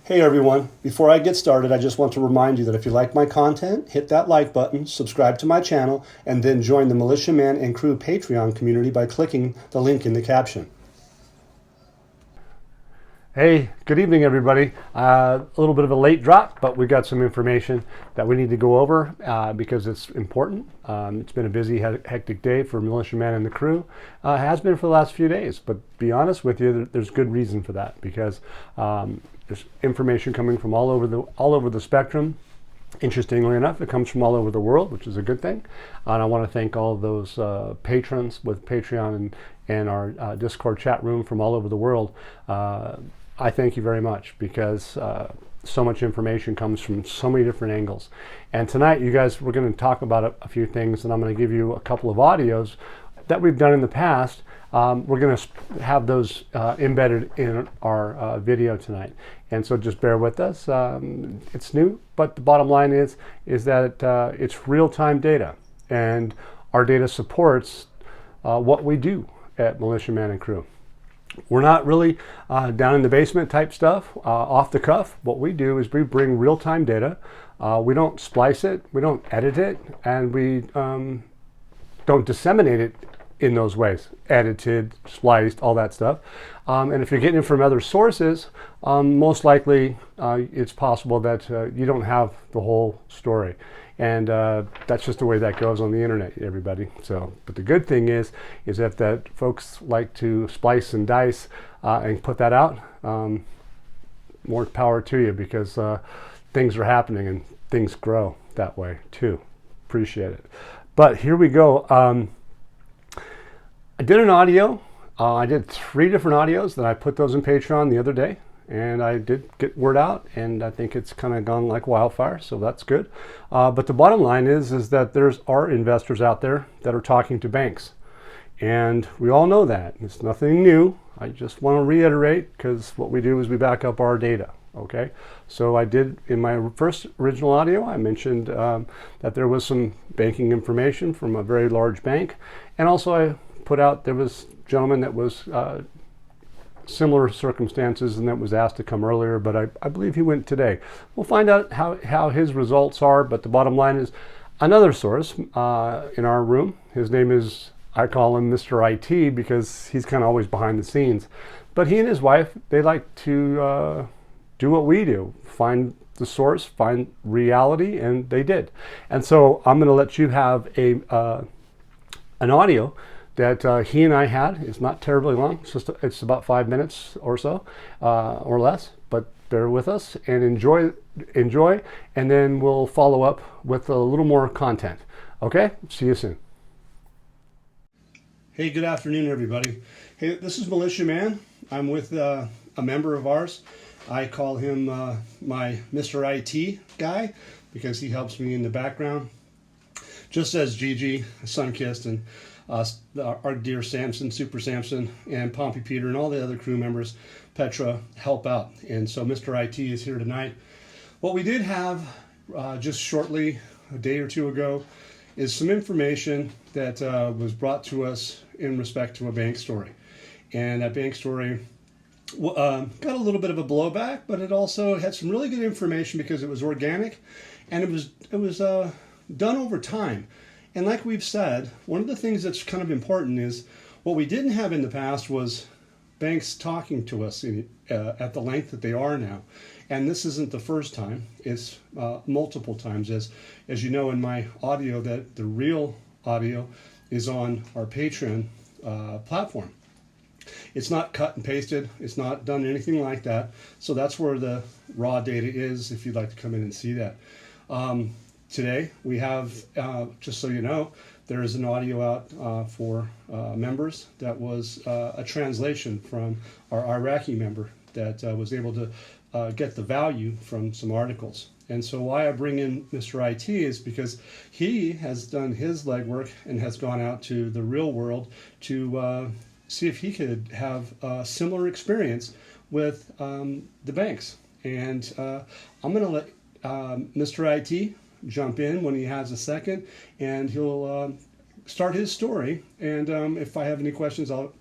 Hey everyone, before I get started, I just want to remind you that if you like my content, hit that like button, subscribe to my channel, and then join the Militiaman and Crew Patreon community by clicking the link in the caption. Hey, good evening everybody. A little bit of a late drop, but we got some information that we need to go over because it's important. It's been a busy, hectic day for Militiaman and the crew. It has been for the last few days, but be honest with you, there's good reason for that because there's information coming from all over the spectrum. Interestingly enough, it comes from all over the world, which is a good thing. And I want to thank all of those patrons with Patreon and our Discord chat room from all over the world. I thank you very much because so much information comes from so many different angles. And tonight, you guys, we're going to talk about a few things, and I'm going to give you a couple of audios that we've done in the past. We're going to have those embedded in our video tonight. And so just bear with us. It's new, but the bottom line is that it's real-time data. And our data supports what we do at Militiaman and Crew. We're not really down in the basement type stuff, off the cuff. What we do is we bring real-time data. We don't splice it, we don't edit it, and we don't disseminate it in those ways, edited, spliced, all that stuff. And if you're getting it from other sources, most likely it's possible that you don't have the whole story. And that's just the way that goes on the internet, everybody. So, but the good thing is that folks like to splice and dice and put that out, more power to you because things are happening and things grow that way too. Appreciate it. But here we go. I did an audio. I did 3 different audios that I put those in Patreon the other day. And I did get word out, and I think it's kind of gone like wildfire, so that's good. But the bottom line is that are investors out there that are talking to banks. And we all know that. It's nothing new. I just want to reiterate, because what we do is we back up our data, okay? So I did, in my first original audio, I mentioned that there was some banking information from a very large bank. And also I put out, there was a gentleman that was similar circumstances and that was asked to come earlier, but I believe he went today. We'll find out how his results are, but the bottom line is another source in our room. His name is, I call him Mr. IT because he's kind of always behind the scenes. But he and his wife, they like to do what we do, find the source, find reality, and they did. And so I'm going to let you have an audio that he and I had. It's not terribly long. It's about 5 minutes or so, or less. But bear with us and enjoy, and then we'll follow up with a little more content. Okay? See you soon. Hey, good afternoon, everybody. Hey, this is Militiaman. I'm with a member of ours. I call him my Mr. IT guy because he helps me in the background. Just as Gigi, Sunkissed, and our dear Samson, Super Samson, and Pompey Peter, and all the other crew members, Petra, help out. And so Mr. IT is here tonight. What we did have just shortly, a day or two ago, is some information that was brought to us in respect to a bank story. And that bank story got a little bit of a blowback, but it also had some really good information because it was organic and it was done over time. And like we've said, one of the things that's kind of important is what we didn't have in the past was banks talking to us at the length that they are now. And this isn't the first time. It's multiple times. As you know in my audio, that the real audio is on our Patreon platform. It's not cut and pasted. It's not done anything like that. So that's where the raw data is if you'd like to come in and see that. Today we have, just so you know, there is an audio out for members that was a translation from our Iraqi member that was able to get the value from some articles. And so why I bring in Mr. IT is because he has done his legwork and has gone out to the real world to see if he could have a similar experience with the banks. And I'm going to let Mr. IT jump in when he has a second, and he'll start his story. And if I have any questions, I'll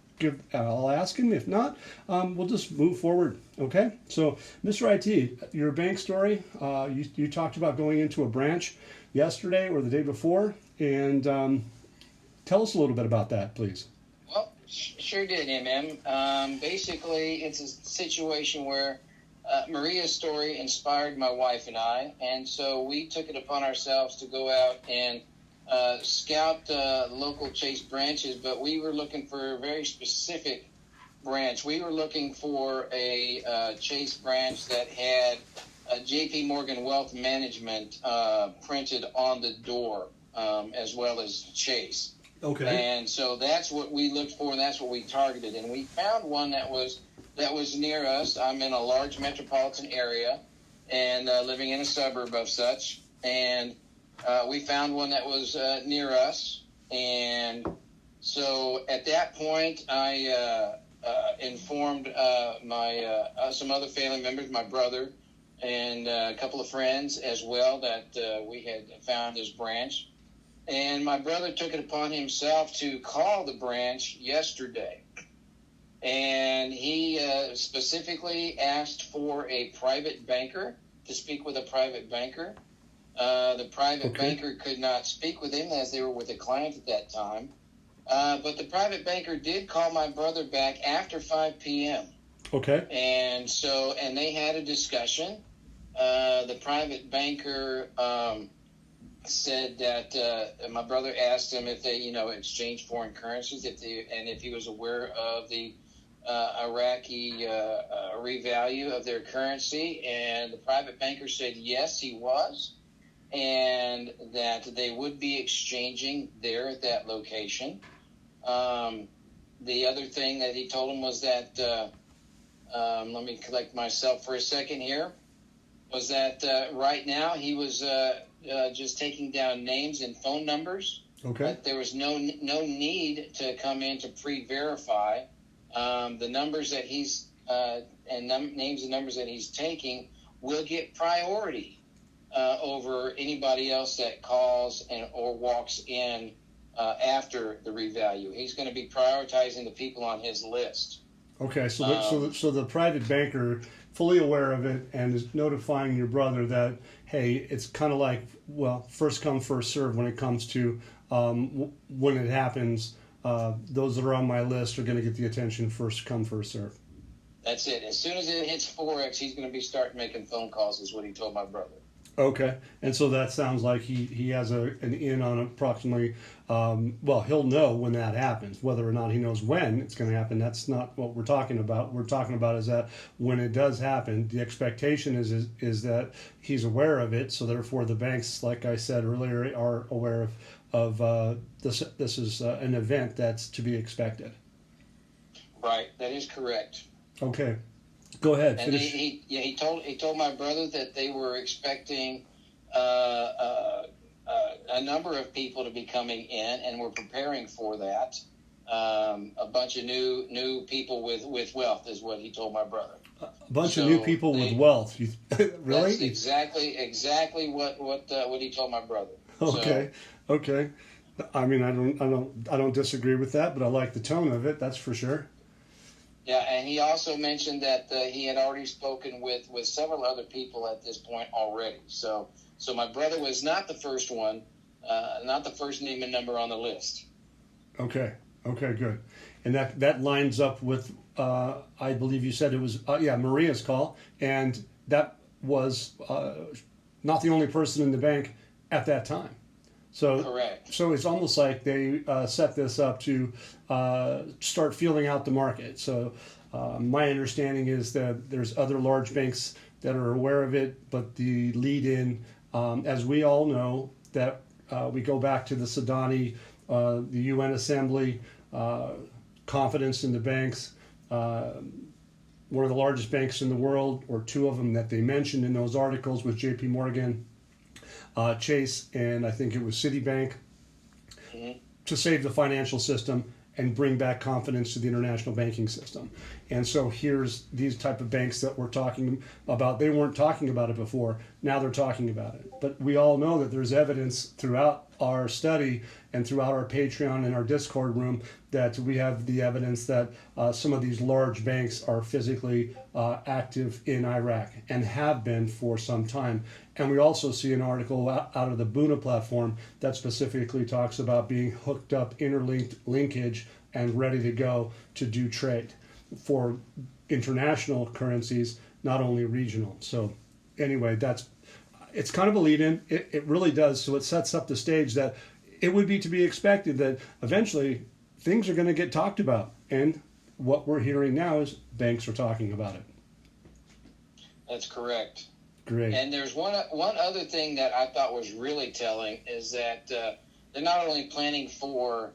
I'll ask him. If not, we'll just move forward. Okay. So, Mr. IT, your bank story. You talked about going into a branch yesterday or the day before, and tell us a little bit about that, please. Well, sure did, Basically, it's a situation where Maria's story inspired my wife and I, and so we took it upon ourselves to go out and scout local Chase branches, but we were looking for a very specific branch. We were looking for a Chase branch that had J.P. Morgan Wealth Management printed on the door, as well as Chase. Okay. And so that's what we looked for, and that's what we targeted. And we found one that was near us. I'm in a large metropolitan area and living in a suburb of such. And we found one that was near us. And so at that point, I informed my some other family members, my brother, and a couple of friends as well, that we had found this branch. And my brother took it upon himself to call the branch yesterday. And he specifically asked for a private banker, to speak with a private banker. The private banker could not speak with him as they were with a client at that time. But the private banker did call my brother back after 5 p.m. Okay. And they had a discussion. The private banker said that my brother asked him if they, exchanged foreign currencies, if he was aware of the Iraqi revalue of their currency, and the private banker said yes, he was, and that they would be exchanging there at that location. The other thing that he told him was that, let me collect myself for a second here, was that right now he was just taking down names and phone numbers. Okay. But there was no need to come in to pre-verify the numbers that he's names and numbers that he's taking will get priority over anybody else that calls or walks in after the revalue. He's going to be prioritizing the people on his list. Okay, so the private banker, fully aware of it, and is notifying your brother that, hey, it's kind of like, well, first come, first serve when it comes to when it happens. Those that are on my list are going to get the attention first come, first serve. That's it. As soon as it hits 4X, he's going to be starting making phone calls, is what he told my brother. Okay, and so that sounds like he has an in on approximately, he'll know when that happens. Whether or not he knows when it's going to happen, that's not what we're talking about. We're talking about is that when it does happen, the expectation is that he's aware of it, so therefore the banks, like I said earlier, are aware of this is an event that's to be expected. Right, that is correct. Okay. Go ahead. And he told my brother that they were expecting a number of people to be coming in, and we're preparing for that. A bunch of new people with wealth is what he told my brother. A bunch of new people with wealth. Really? That's exactly what he told my brother. Okay. So, okay. I mean, I don't disagree with that, but I like the tone of it. That's for sure. Yeah, and he also mentioned that he had already spoken with several other people at this point already. So my brother was not the first one, not the first name and number on the list. Okay, good. And that lines up with, I believe you said it was, Maria's call. And that was not the only person in the bank at that time. So, correct. So it's almost like they set this up to start feeling out the market. So my understanding is that there's other large banks that are aware of it, but the lead-in, as we all know, that we go back to the Sudani, the UN Assembly, confidence in the banks, one of the largest banks in the world, or two of them that they mentioned in those articles was J.P. Morgan, Chase, and I think it was Citibank, to save the financial system and bring back confidence to the international banking system. And so here's these type of banks that we're talking about. They weren't talking about it before. Now they're talking about it. But we all know that there's evidence throughout our study and throughout our Patreon and our Discord room that we have the evidence that some of these large banks are physically active in Iraq and have been for some time. And we also see an article out of the Buna platform that specifically talks about being hooked up, interlinked linkage, and ready to go to do trade for international currencies, not only regional. So anyway, it's kind of a lead-in. It really does. So it sets up the stage that it would be to be expected that eventually things are going to get talked about. And what we're hearing now is banks are talking about it. That's correct. Great. And there's one other thing that I thought was really telling is that they're not only planning for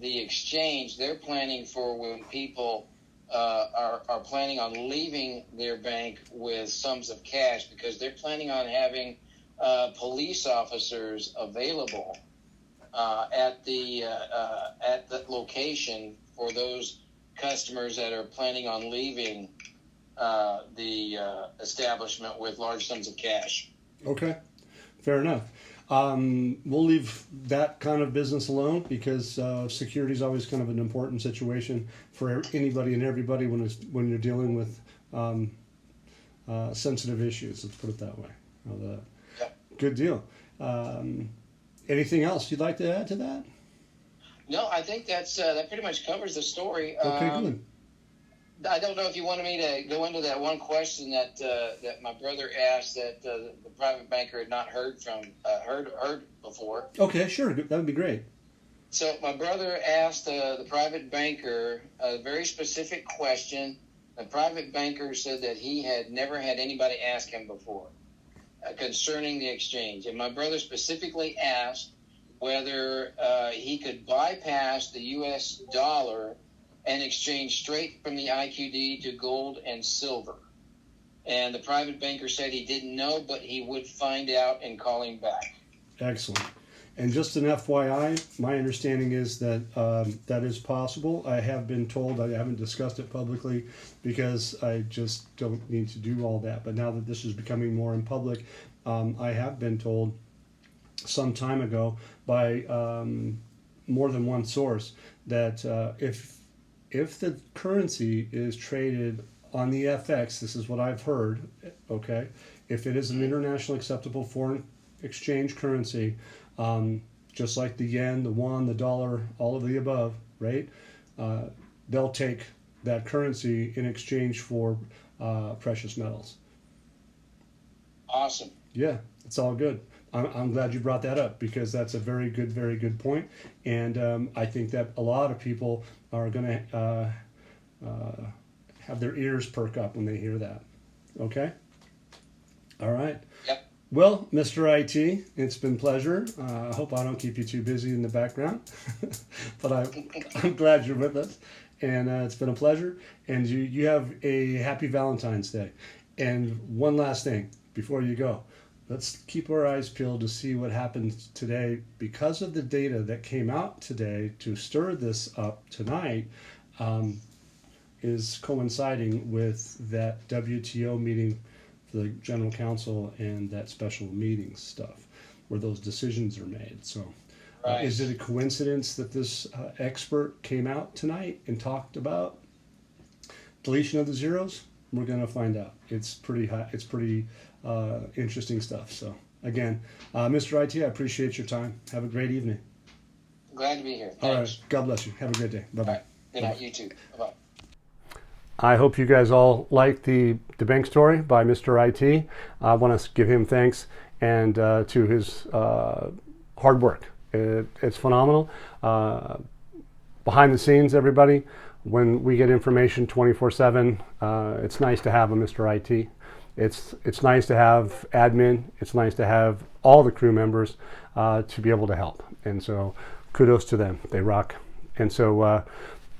the exchange, they're planning for when people are planning on leaving their bank with sums of cash, because they're planning on having police officers available at the location for those customers that are planning on leaving the establishment with large sums of cash. Okay, fair enough. We'll leave that kind of business alone because security is always kind of an important situation for anybody and everybody when you're dealing with sensitive issues. Let's put it that way. Yep. Good deal. Anything else you'd like to add to that? No, I think that pretty much covers the story. Okay, good. I don't know if you wanted me to go into that one question that my brother asked that the private banker had not heard before. Okay, sure. That would be great. So my brother asked the private banker a very specific question. The private banker said that he had never had anybody ask him before concerning the exchange. And my brother specifically asked whether he could bypass the U.S. dollar and exchange straight from the IQD to gold and silver. And the private banker said he didn't know, but he would find out and call him back. Excellent. And just an FYI, my understanding is that that is possible. I have been told, I haven't discussed it publicly because I just don't need to do all that. But now that this is becoming more in public, I have been told some time ago by more than one source that if the currency is traded on the FX, this is what I've heard, okay, if it is an international acceptable foreign exchange currency, just like the yen, the won, the dollar, all of the above, right? They'll take that currency in exchange for precious metals. Awesome. Yeah, it's all good. I'm glad you brought that up because that's a very good point. And I think that a lot of people are going to have their ears perk up when they hear that. Okay? All right. Yep. Well, Mr. IT, it's been a pleasure. I hope I don't keep you too busy in the background, but I'm glad you're with us. And it's been a pleasure. And you have a happy Valentine's Day. And one last thing before you go. Let's keep our eyes peeled to see what happens today. Because of the data that came out today to stir this up tonight is coinciding with that WTO meeting for the General Counsel and that special meeting stuff where those decisions are made. So Right. Is it a coincidence that this expert came out tonight and talked about deletion of the zeros? We're going to find out. It's pretty high. It's pretty interesting stuff. So again, Mr. IT, I appreciate your time. Have a great evening. Glad to be here. Thanks. All right. God bless you. Have a great day. Bye-bye. All right. Good night. You too. Bye-bye. I hope you guys all liked the bank story by Mr. IT. I want to give him thanks and to his hard work. It's phenomenal. Behind the scenes, everybody, when we get information 24/7, it's nice to have a Mr. IT. It's nice to have admin. It's nice to have all the crew members to be able to help. And so kudos to them. They rock. And so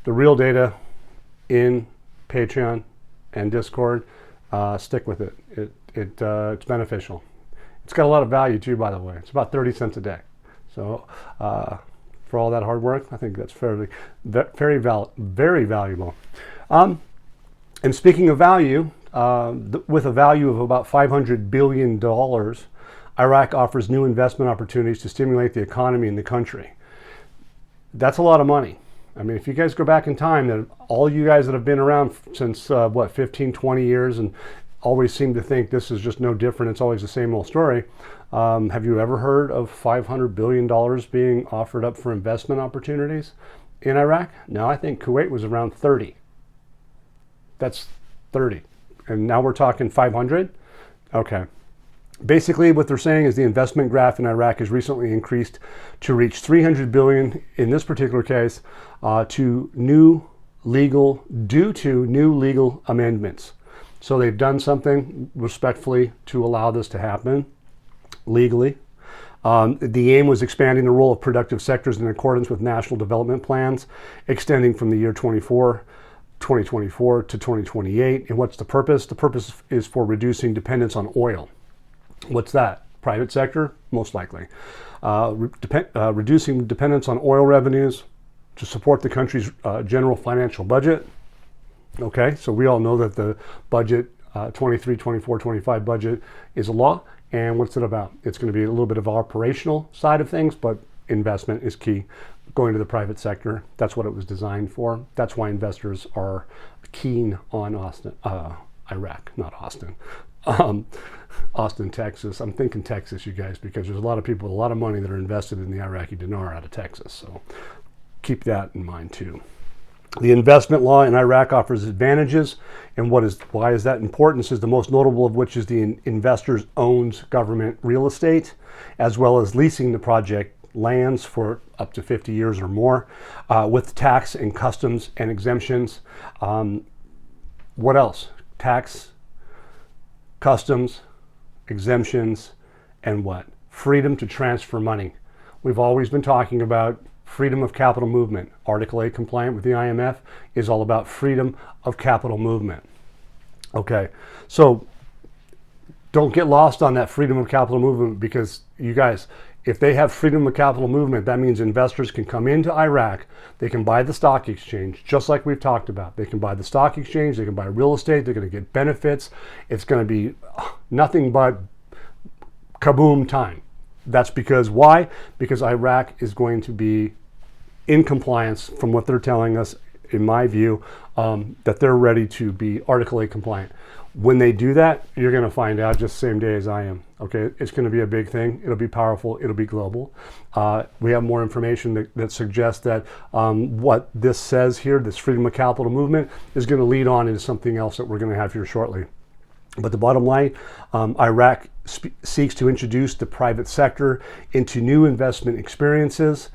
the real data in Patreon and Discord, stick with it. It's beneficial. It's got a lot of value too, by the way. It's about 30 cents a day. So for all that hard work, I think that's very valuable. And speaking of value, with a value of about $500 billion, Iraq offers new investment opportunities to stimulate the economy in the country. That's a lot of money. I mean, if you guys go back in time, that all you guys that have been around since, 15, 20 years and always seem to think this is just no different, it's always the same old story. Have you ever heard of $500 billion being offered up for investment opportunities in Iraq? No, I think Kuwait was around 30. That's 30. And now we're talking 500? Okay. Basically, what they're saying is the investment graph in Iraq has recently increased to reach 300 billion in this particular case due to new legal amendments. So they've done something respectfully to allow this to happen legally. The aim was expanding the role of productive sectors in accordance with national development plans, extending from the year 2024 to 2028. And what's the purpose? The purpose is for reducing dependence on oil. What's that? Private sector? Most likely. Reducing dependence on oil revenues to support the country's general financial budget. Okay, so we all know that the budget, 23, 24, 25 budget is a law. And what's it about? It's going to be a little bit of operational side of things, but investment is key. Going to the private sector, that's what it was designed for. That's why investors are keen on Iraq, not Austin. Austin, Texas. I'm thinking Texas, you guys, because there's a lot of people with a lot of money that are invested in the Iraqi dinar out of Texas. So keep that in mind too. The investment law in Iraq offers advantages, and why is that important? This is the most notable of which is the investors owns government real estate, as well as leasing the project lands for up to 50 years or more, with tax and customs and exemptions. What else? Tax, customs, exemptions, and what? Freedom to transfer money. We've always been talking about freedom of capital movement. Article 8 compliant with the IMF is all about freedom of capital movement. Okay, so don't get lost on that freedom of capital movement, because you guys, if they have freedom of capital movement, that means investors can come into Iraq, they can buy the stock exchange, just like we've talked about. They can buy the stock exchange, they can buy real estate, they're going to get benefits. It's going to be nothing but kaboom time. That's because why? Because Iraq is going to be in compliance from what they're telling us, in my view, that they're ready to be Article 8 compliant. When they do that, you're going to find out just the same day as I am. Okay, it's going to be a big thing. It'll be powerful. It'll be global. We have more information that suggests that what this says here, this freedom of capital movement, is going to lead on into something else that we're going to have here shortly. But the bottom line, Iraq seeks to introduce the private sector into new investment experiences,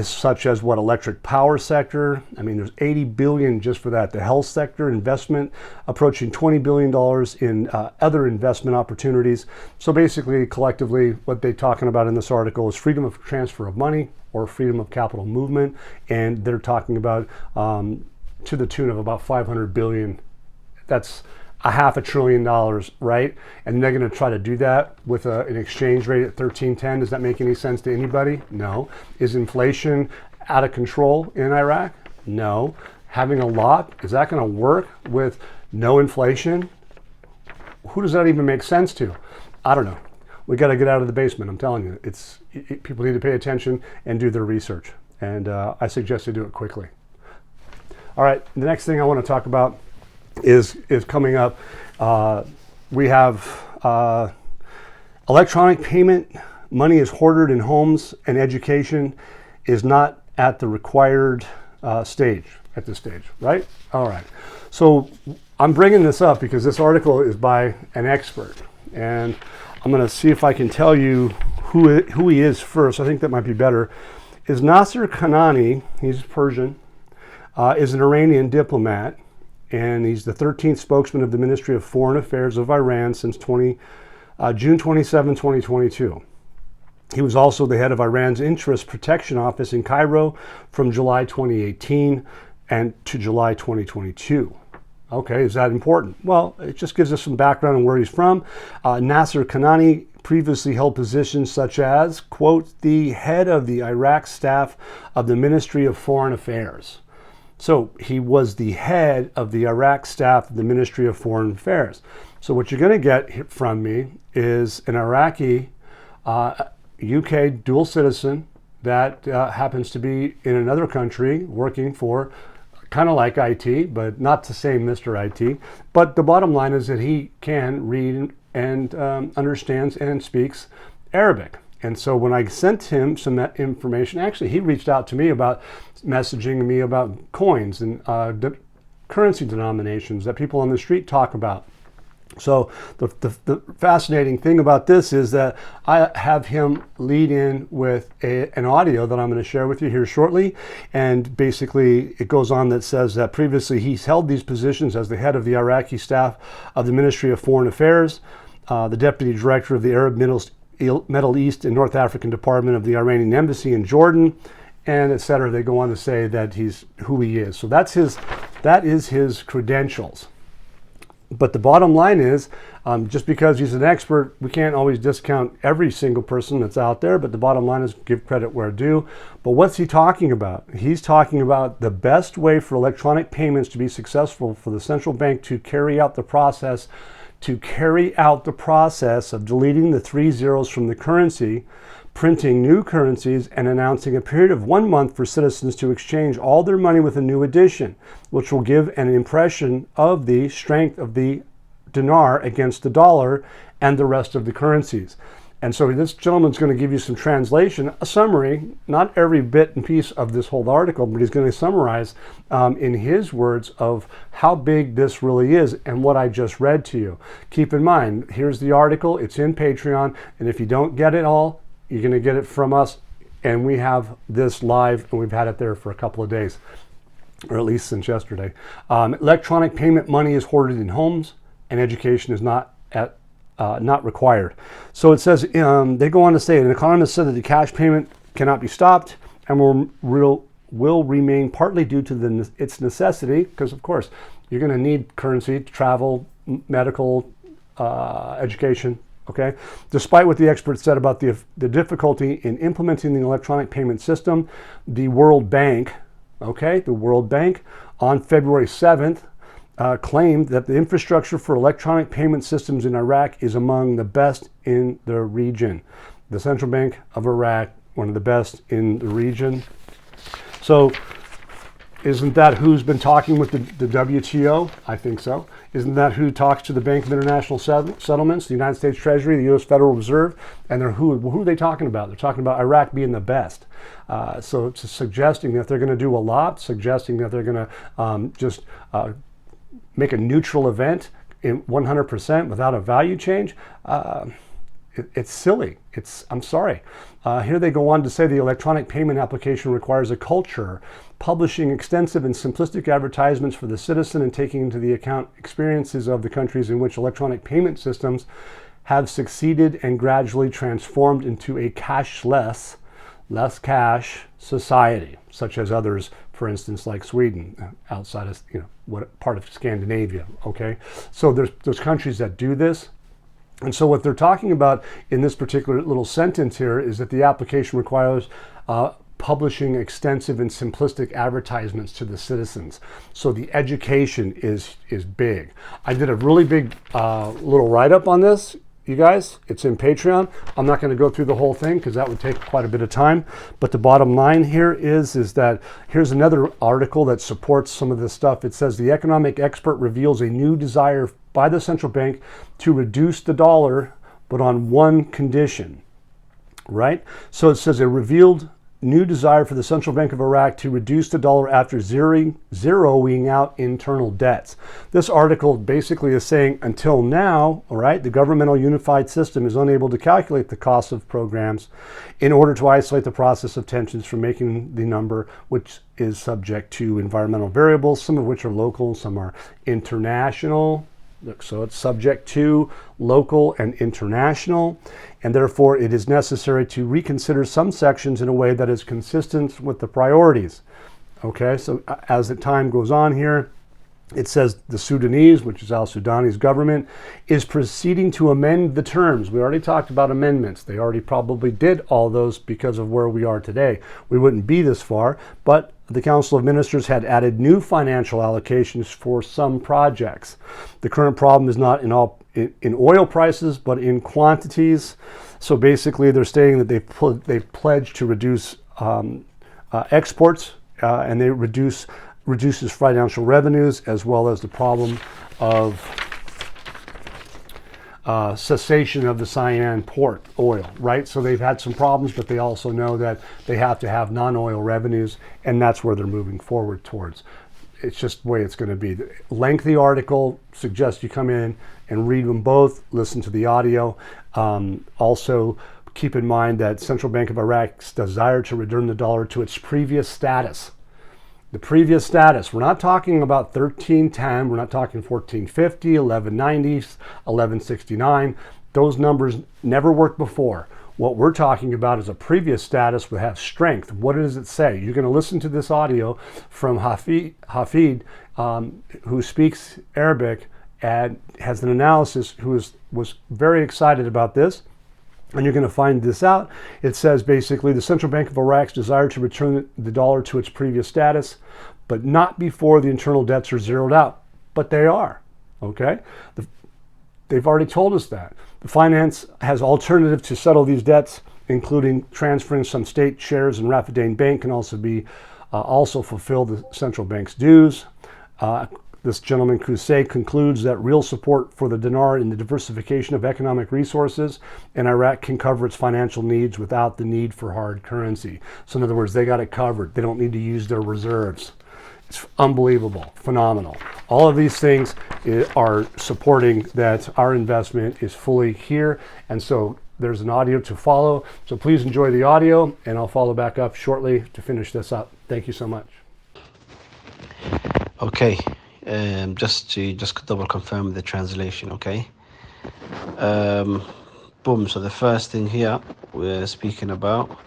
such as electric power sector. I mean, there's 80 billion just for that. The health sector investment, approaching $20 billion in other investment opportunities. So basically, collectively, what they're talking about in this article is freedom of transfer of money or freedom of capital movement. And they're talking about to the tune of about 500 billion. That's $500 billion, right? And they're going to try to do that with an exchange rate at 13.10. Does that make any sense to anybody? No. Is inflation out of control in Iraq? No. Having a lot, is that going to work with no inflation? Who does that even make sense to? I don't know. We got to get out of the basement. I'm telling you, people need to pay attention and do their research. And I suggest they do it quickly. All right. The next thing I want to talk about is coming up. We have electronic payment. Money is hoarded in homes, and education is not at the required stage at this stage, right? All right. So I'm bringing this up because this article is by an expert, and I'm going to see if I can tell you who he is first. I think that might be better. Is Nasser Kanani, he's Persian, is an Iranian diplomat, and he's the 13th spokesman of the Ministry of Foreign Affairs of Iran since June 27, 2022. He was also the head of Iran's Interest Protection Office in Cairo from July 2018 and to July 2022. Okay, is that important? Well, it just gives us some background on where he's from. Nasser Kanani previously held positions such as, quote, the head of the Iraq staff of the Ministry of Foreign Affairs. So he was the head of the Iraq staff of the Ministry of Foreign Affairs. So what you're going to get from me is an Iraqi UK dual citizen that happens to be in another country working for kind of like IT, but not the same Mr. IT. But the bottom line is that he can read and understands and speaks Arabic. And so when I sent him some information, actually he reached out to me about messaging me about coins and currency denominations that people on the street talk about. So the fascinating thing about this is that I have him lead in with an audio that I'm going to share with you here shortly. And basically it goes on that says that previously he's held these positions as the head of the Iraqi staff of the Ministry of Foreign Affairs, the deputy director of the Arab Middle East and North African Department of the Iranian Embassy in Jordan, and etc. They go on to say that he's who he is. So that is his credentials. But the bottom line is, just because he's an expert, we can't always discount every single person that's out there, but the bottom line is give credit where due. But what's he talking about? He's talking about the best way for electronic payments to be successful for the central bank to carry out the process of deleting the 3 zeros from the currency, printing new currencies, and announcing a period of 1 month for citizens to exchange all their money with a new edition, which will give an impression of the strength of the dinar against the dollar and the rest of the currencies. And so this gentleman's going to give you some translation, a summary, not every bit and piece of this whole article, but he's going to summarize in his words of how big this really is and what I just read to you. Keep in mind, here's the article, it's in Patreon, and if you don't get it all, you're going to get it from us, and we have this live, and we've had it there for a couple of days, or at least since yesterday. Electronic payment money is hoarded in homes, and education is not required. So it says, they go on to say, an economist said that the cash payment cannot be stopped and will remain partly due to its necessity, because of course you're going to need currency to travel, medical, education. Okay. Despite what the experts said about the difficulty in implementing the electronic payment system, the World Bank, on February 7th, claimed that the infrastructure for electronic payment systems in Iraq is among the best in the region. The Central Bank of Iraq, one of the best in the region. So isn't that who's been talking with the WTO? I think so. Isn't that who talks to the Bank of International Settlements, the United States Treasury, the U.S. Federal Reserve? And who are they talking about? They're talking about Iraq being the best. So it's suggesting that they're going to do a lot, suggesting that they're going to just make a neutral event in 100% without a value change. It's silly. I'm sorry. Here they go on to say the electronic payment application requires a culture, publishing extensive and simplistic advertisements for the citizen and taking into the account experiences of the countries in which electronic payment systems have succeeded and gradually transformed into a cashless, less cash society, such as others, for instance, like Sweden, outside of, what part of Scandinavia, okay? So there's countries that do this. And so what they're talking about in this particular little sentence here is that the application requires publishing extensive and simplistic advertisements to the citizens. So the education is big. I did a really big little write-up on this, you guys. It's in Patreon. I'm not going to go through the whole thing because that would take quite a bit of time. But the bottom line here is that here's another article that supports some of this stuff. It says the economic expert reveals a new desire by the central bank to reduce the dollar, but on one condition, right? So it says a revealed new desire for the Central Bank of Iraq to reduce the dollar after zeroing out internal debts. This article basically is saying until now, all right, the governmental unified system is unable to calculate the cost of programs in order to isolate the process of tensions from making the number, which is subject to environmental variables, some of which are local, some are international. So it's subject to local and international, and therefore it is necessary to reconsider some sections in a way that is consistent with the priorities. Okay, so as the time goes on here, It says the Sudanese, which is al-Sudani's government, is proceeding to amend the terms. We already talked about amendments. They already probably did all those because of where we are today. We wouldn't be this far, but the Council of Ministers had added new financial allocations for some projects. The current problem is not in oil prices, but in quantities. So basically, they're saying that they've pledged to reduce exports, and they reduces financial revenues, as well as the problem of cessation of the cyan port oil, right? So they've had some problems, but they also know that they have to have non-oil revenues, and that's where they're moving forward towards. It's just the way it's going to be. The lengthy article, suggest you come in and read them both, listen to the audio. Also, keep in mind that Central Bank of Iraq's desire to return the dollar to its previous status. The previous status. We're not talking about 1310. We're not talking 1450, 1190, 1169. Those numbers never worked before. What we're talking about is a previous status would have strength. What does it say? You're going to listen to this audio from Hafid, who speaks Arabic and has an analysis, who was very excited about this. And you're going to find this out. It says basically the Central Bank of Iraq's desire to return the dollar to its previous status, but not before the internal debts are zeroed out. But they are, okay? They've already told us that. The finance has alternative to settle these debts, including transferring some state shares in Rafidain Bank, can also be also fulfill the central bank's dues. This gentleman, Crusade, concludes that real support for the dinar in the diversification of economic resources in Iraq can cover its financial needs without the need for hard currency. So in other words, they got it covered. They don't need to use their reserves. It's unbelievable, phenomenal. All of these things are supporting that our investment is fully here. And so there's an audio to follow. So please enjoy the audio, and I'll follow back up shortly to finish this up. Thank you so much. Okay. Just to double confirm the translation, okay? Boom. So the first thing here we're speaking about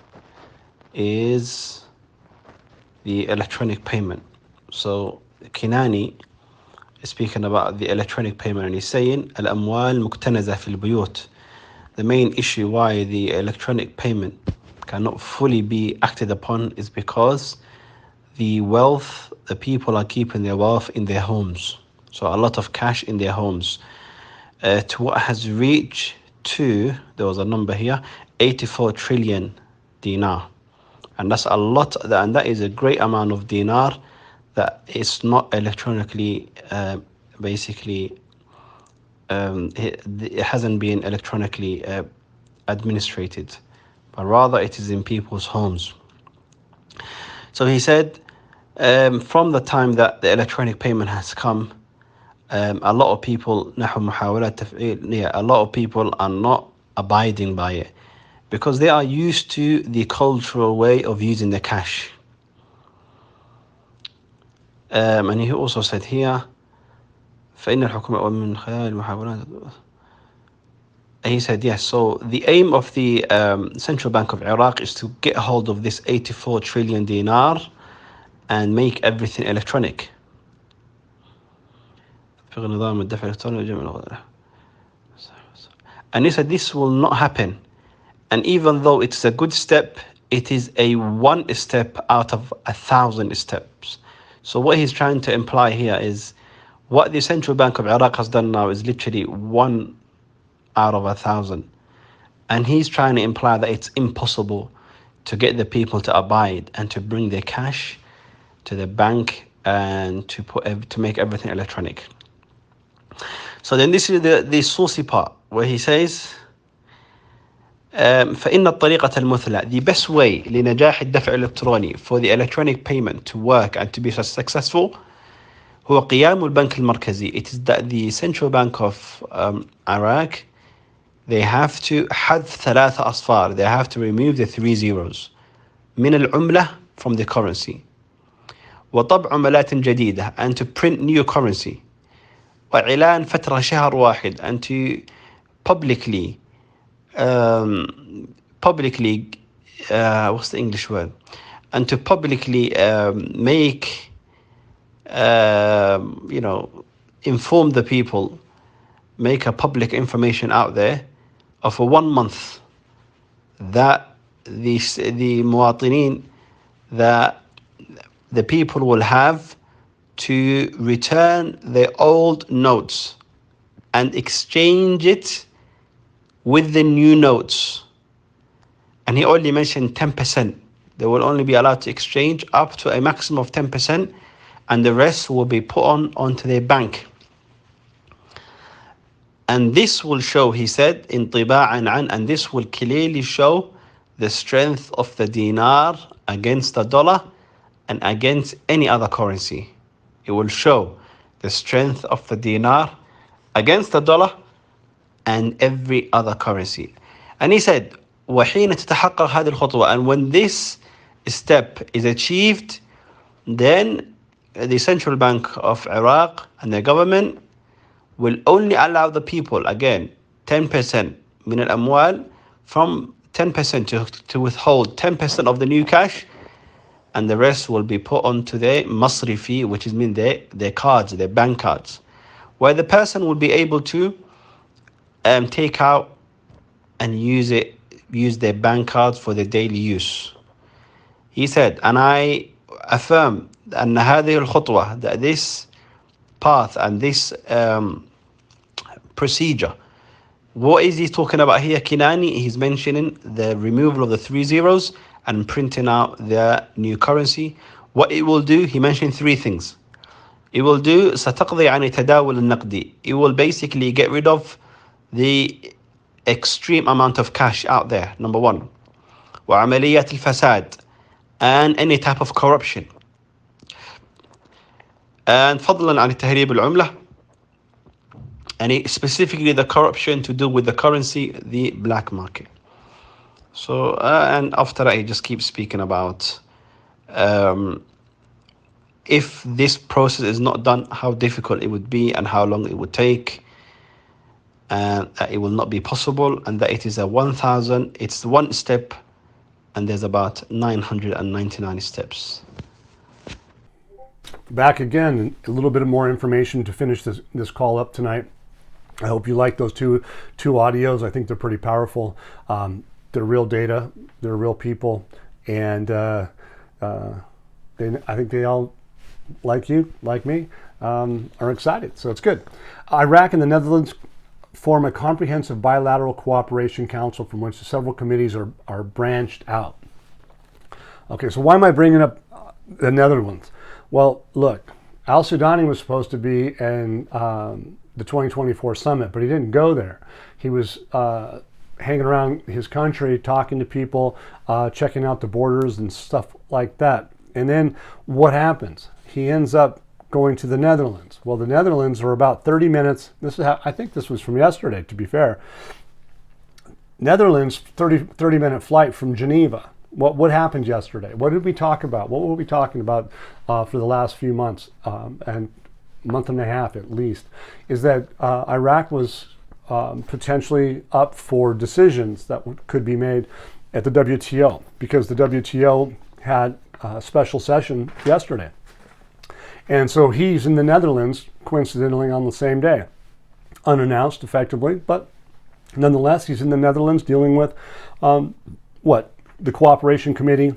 is the electronic payment. So Kinani is speaking about the electronic payment, and he's saying الأموال مكتنزة في البيوت. The main issue why the electronic payment cannot fully be acted upon is because the people are keeping their wealth in their homes. So a lot of cash in their homes. To what has reached to, there was a number here, 84 trillion dinar. And that's a lot, and that is a great amount of dinar that is not electronically, it hasn't been electronically administrated, but rather it is in people's homes. So he said, from the time that the electronic payment has come, a lot of people are not abiding by it because they are used to the cultural way of using the cash. And he also said here, فإن الحكومة ومن خلال المحاولات. He said, yes, so the aim of the Central Bank of Iraq is to get hold of this 84 trillion dinar and make everything electronic. And he said this will not happen. And even though it's a good step, it is a one step out of 1,000 steps. So what he's trying to imply here is what the Central Bank of Iraq has done now is literally 1 out of 1,000. And he's trying to imply that it's impossible to get the people to abide and to bring their cash to the bank and to make everything electronic. So then this is the saucy part where he says فإن الطريقة المثلى, the best way لنجاح الدفع الإلكتروني, for the electronic payment to work and to be successful, هو قيام البنك المركزي. It is that the Central Bank of Iraq, they have to حذف 3 أصفار, they have to remove the 3 zeros من العملة, from the currency, وطبع عملات جديدة, and to print new currency, وإعلان فترة شهر واحد, and to publicly what's the English word, and to publicly make you know, inform the people, make a public information out there of a 1 month that the muwaطنين, that the people will have to return their old notes and exchange it with the new notes. And he only mentioned 10%. They will only be allowed to exchange up to a maximum of 10%, and the rest will be put onto their bank. And this will show, he said, انطباعا عن, and this will clearly show the strength of the dinar against the dollar and against any other currency. It will show the strength of the dinar against the dollar and every other currency. And he said, وحين تتحقق هذه الخطوة, and when this step is achieved, then the Central Bank of Iraq and the government will only allow the people, again, 10% من الأموال, from 10% to withhold 10% of the new cash, and the rest will be put onto their مصرفي, which is mean their cards, their bank cards, where the person will be able to take out and use their bank cards for their daily use. He said, and I affirm أن هذه الخطوة, that this path and this procedure. What is he talking about here, Kinani? He's mentioning the removal of the 3 zeros and printing out the new currency. What it will do, he mentioned 3 things. It will do ستقضي عن التداول النقدي. It will basically get rid of the extreme amount of cash out there, number 1. وعمليات الفساد, and any type of corruption. And فضلا عن التهريب العملة, and specifically the corruption to do with the currency, the black market. So, and after that, he just keeps speaking about if this process is not done, how difficult it would be and how long it would take, and it will not be possible, and that it is it's 1 step, and there's about 999 steps. Back again, a little bit more information to finish this call up tonight. I hope you like those two audios. I think they're pretty powerful. They're real data, they're real people, and I think they all, like you, like me, are excited. So it's good. Iraq and the Netherlands form a comprehensive bilateral cooperation council from which several committees are branched out. Okay, so why am I bringing up the Netherlands? Well, look, Al-Sudani was supposed to be in the 2024 summit, but he didn't go there. He was hanging around his country, talking to people, checking out the borders and stuff like that. And then what happens? He ends up going to the Netherlands. Well, the Netherlands are about 30 minutes. I think this was from yesterday, to be fair. Netherlands, 30-minute flight from Geneva. What happened yesterday? What did we talk about? What were we talking about for the last few months, and month and a half at least, is that Iraq was potentially up for decisions that could be made at the WTO, because the WTO had a special session yesterday. And so he's in the Netherlands, coincidentally on the same day, unannounced effectively, but nonetheless, he's in the Netherlands dealing with the Cooperation Committee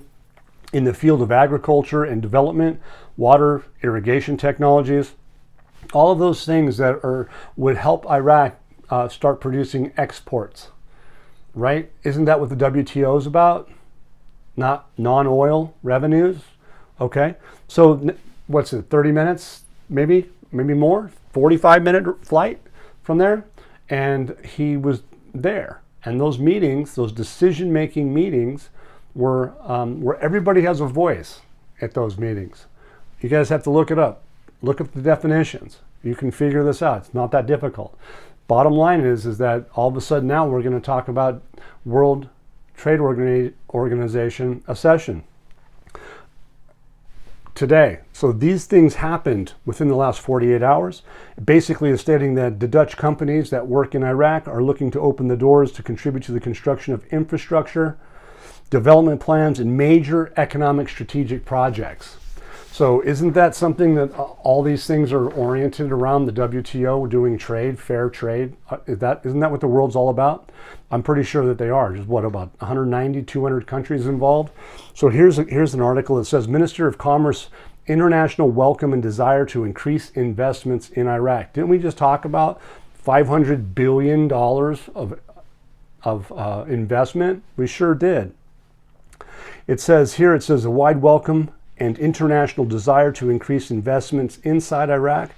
in the field of agriculture and development, water, irrigation technologies, all of those things that would help Iraq start producing exports, right? Isn't that what the WTO is about? Not non-oil revenues? Okay, so what's it, 30 minutes, maybe more, 45-minute flight from there? And he was there. And those meetings, those decision-making meetings, were where everybody has a voice at those meetings. You guys have to look it up. Look up the definitions. You can figure this out. It's not that difficult. Bottom line is that all of a sudden now we're going to talk about World Trade Organization accession today. So these things happened within the last 48 hours. Basically is stating that the Dutch companies that work in Iraq are looking to open the doors to contribute to the construction of infrastructure, development plans, and major economic strategic projects. So isn't that something that all these things are oriented around? The WTO doing trade, fair trade? Isn't that what the world's all about? I'm pretty sure that they are. There's what, about 190, 200 countries involved? So here's an article that says, Minister of Commerce, international welcome and desire to increase investments in Iraq. Didn't we just talk about $500 billion of investment? We sure did. It says a wide welcome and international desire to increase investments inside Iraq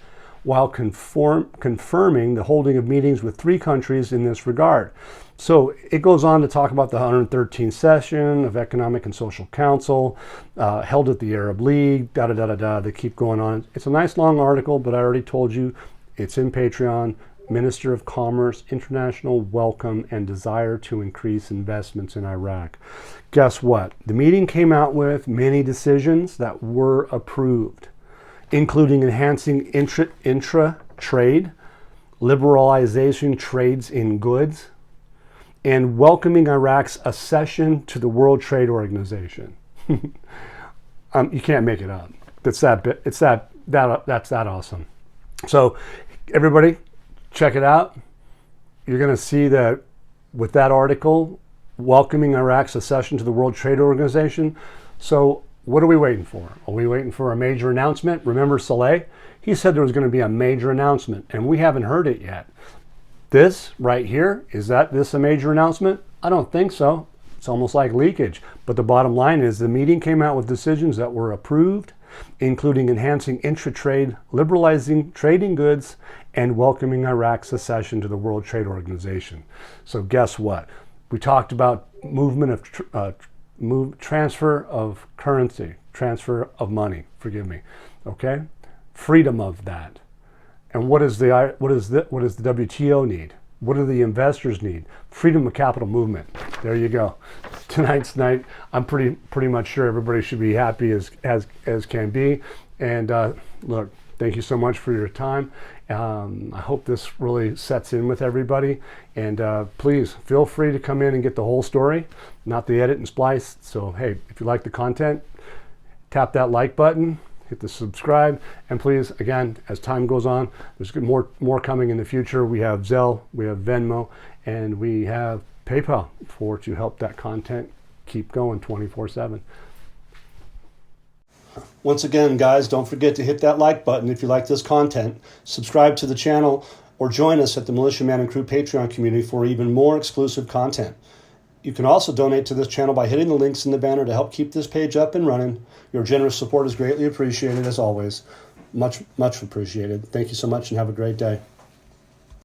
while confirming the holding of meetings with 3 countries in this regard. So it goes on to talk about the 113th session of Economic and Social Council held at the Arab League, They keep going on. It's a nice long article, but I already told you it's in Patreon. Minister of Commerce, international welcome and desire to increase investments in Iraq. Guess what? The meeting came out with many decisions that were approved, including enhancing intra-trade, liberalization trades in goods, and welcoming Iraq's accession to the World Trade Organization. You can't make it up. That's that awesome. So everybody, check it out. You're going to see that with that article, welcoming Iraq's accession to the World Trade Organization. So what are we waiting for? Are we waiting for a major announcement? Remember Saleh? He said there was going to be a major announcement, and we haven't heard it yet. This right here, is this a major announcement? I don't think so. It's almost like leakage. But the bottom line is the meeting came out with decisions that were approved, including enhancing intra-trade, liberalizing trading goods, and welcoming Iraq's accession to the World Trade Organization. So guess what? We talked about movement of transfer of currency, transfer of money. Forgive me. Okay, freedom of that. And what does the WTO need? What do the investors need? Freedom of capital movement. There you go. Tonight's night. I'm pretty much sure everybody should be happy as can be. And look, thank you so much for your time. I hope this really sets in with everybody. And please feel free to come in and get the whole story, not the edit and splice. So hey, if you like the content, tap that like button. Hit the subscribe, and please, again, as time goes on, there's more coming in the future. We have Zelle, we have Venmo, and we have PayPal to help that content keep going 24/7. Once again, guys, don't forget to hit that like button if you like this content. Subscribe to the channel or join us at the Militia Man and Crew Patreon community for even more exclusive content. You can also donate to this channel by hitting the links in the banner to help keep this page up and running. Your generous support is greatly appreciated, as always. Much, much appreciated. Thank you so much, and have a great day.